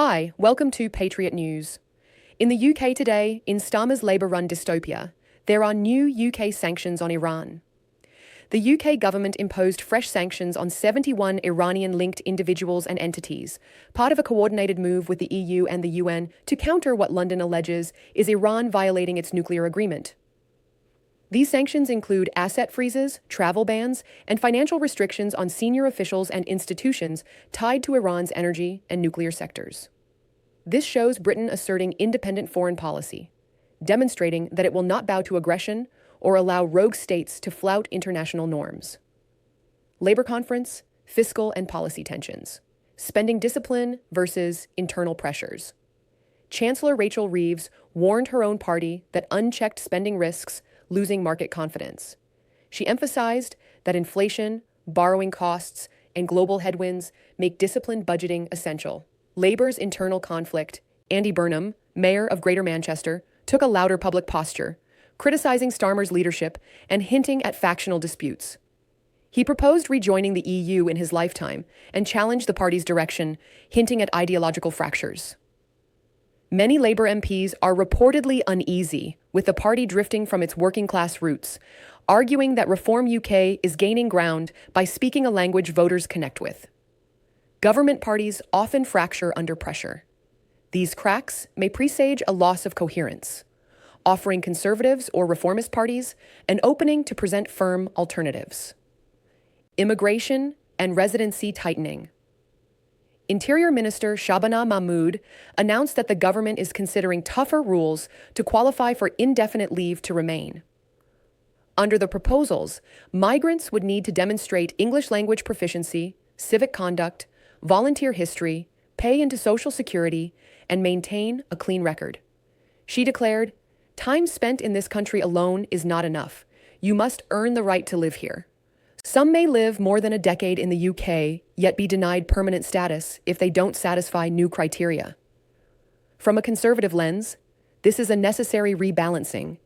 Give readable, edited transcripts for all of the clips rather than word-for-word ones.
Hi, welcome to Patriot News. In the UK today, in Starmer's Labour-run dystopia, there are new UK sanctions on Iran. The UK government imposed fresh sanctions on 71 Iranian-linked individuals and entities, part of a coordinated move with the EU and the UN to counter what London alleges is Iran violating its nuclear agreement. These sanctions include asset freezes, travel bans, and financial restrictions on senior officials and institutions tied to Iran's energy and nuclear sectors. This shows Britain asserting independent foreign policy, demonstrating that it will not bow to aggression or allow rogue states to flout international norms. Labour conference, fiscal and policy tensions, spending discipline versus internal pressures. Chancellor Rachel Reeves warned her own party that unchecked spending risks losing market confidence. She emphasized that inflation, borrowing costs, and global headwinds make disciplined budgeting essential. Labour's internal conflict, Andy Burnham, mayor of Greater Manchester, took a louder public posture, criticizing Starmer's leadership and hinting at factional disputes. He proposed rejoining the EU in his lifetime and challenged the party's direction, hinting at ideological fractures. Many Labour MPs are reportedly uneasy with the party drifting from its working-class roots, arguing that Reform UK is gaining ground by speaking a language voters connect with. Government parties often fracture under pressure. These cracks may presage a loss of coherence, offering Conservatives or reformist parties an opening to present firm alternatives. Immigration and residency tightening. Interior Minister Shabana Mahmood announced that the government is considering tougher rules to qualify for indefinite leave to remain. Under the proposals, migrants would need to demonstrate English language proficiency, civic conduct, volunteer history, pay into Social Security, and maintain a clean record. She declared, "Time spent in this country alone is not enough. You must earn the right to live here." Some may live more than a decade in the UK, yet be denied permanent status if they don't satisfy new criteria. From a conservative lens, this is a necessary rebalancing.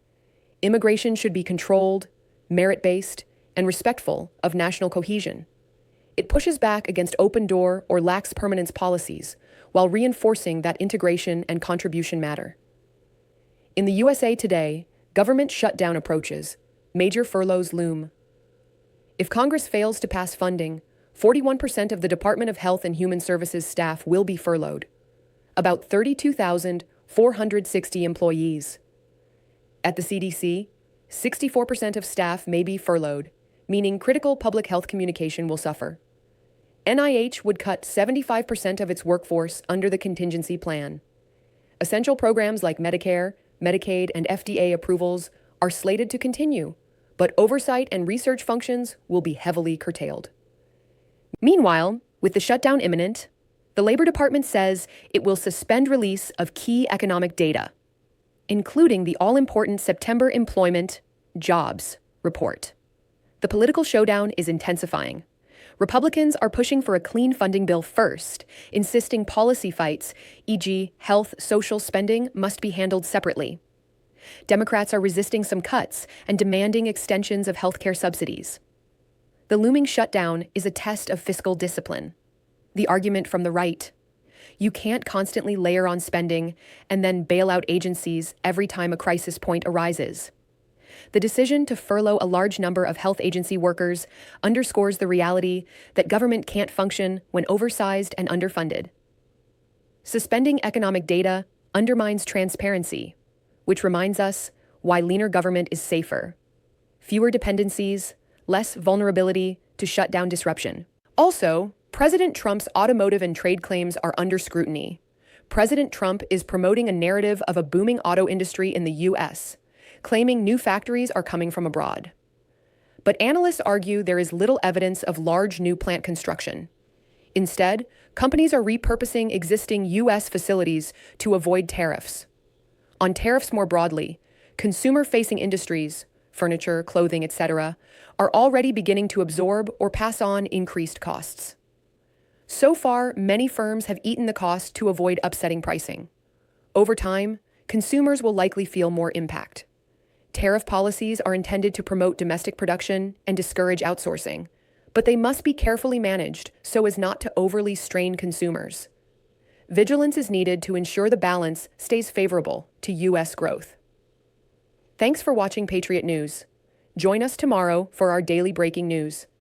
Immigration should be controlled, merit-based, and respectful of national cohesion. It pushes back against open-door or lax permanence policies, while reinforcing that integration and contribution matter. In the USA today, government shutdown approaches, major furloughs loom. If Congress fails to pass funding, 41% of the Department of Health and Human Services staff will be furloughed, about 32,460 employees. At the CDC, 64% of staff may be furloughed, meaning critical public health communication will suffer. NIH would cut 75% of its workforce under the contingency plan. Essential programs like Medicare, Medicaid, and FDA approvals are slated to continue, but oversight and research functions will be heavily curtailed. Meanwhile, with the shutdown imminent, the Labour Department says it will suspend release of key economic data, including the all-important September employment jobs report. The political showdown is intensifying. Republicans are pushing for a clean funding bill first, insisting policy fights, e.g., health, social spending, must be handled separately. Democrats are resisting some cuts and demanding extensions of healthcare subsidies. The looming shutdown is a test of fiscal discipline. The argument from the right: you can't constantly layer on spending and then bail out agencies every time a crisis point arises. The decision to furlough a large number of health agency workers underscores the reality that government can't function when oversized and underfunded. Suspending economic data undermines transparency, which reminds us why leaner government is safer. Fewer dependencies, less vulnerability to shutdown disruption. Also, President Trump's automotive and trade claims are under scrutiny. President Trump is promoting a narrative of a booming auto industry in the US, claiming new factories are coming from abroad. But analysts argue there is little evidence of large new plant construction. Instead, companies are repurposing existing US facilities to avoid tariffs. On tariffs more broadly, consumer-facing industries, furniture, clothing, etc., are already beginning to absorb or pass on increased costs. So far, many firms have eaten the cost to avoid upsetting pricing. Over time, consumers will likely feel more impact. Tariff policies are intended to promote domestic production and discourage outsourcing, but they must be carefully managed so as not to overly strain consumers. vigilance is needed to ensure the balance stays favorable to U.S. growth. Thanks for watching Patriot News. Join us tomorrow for our daily breaking news.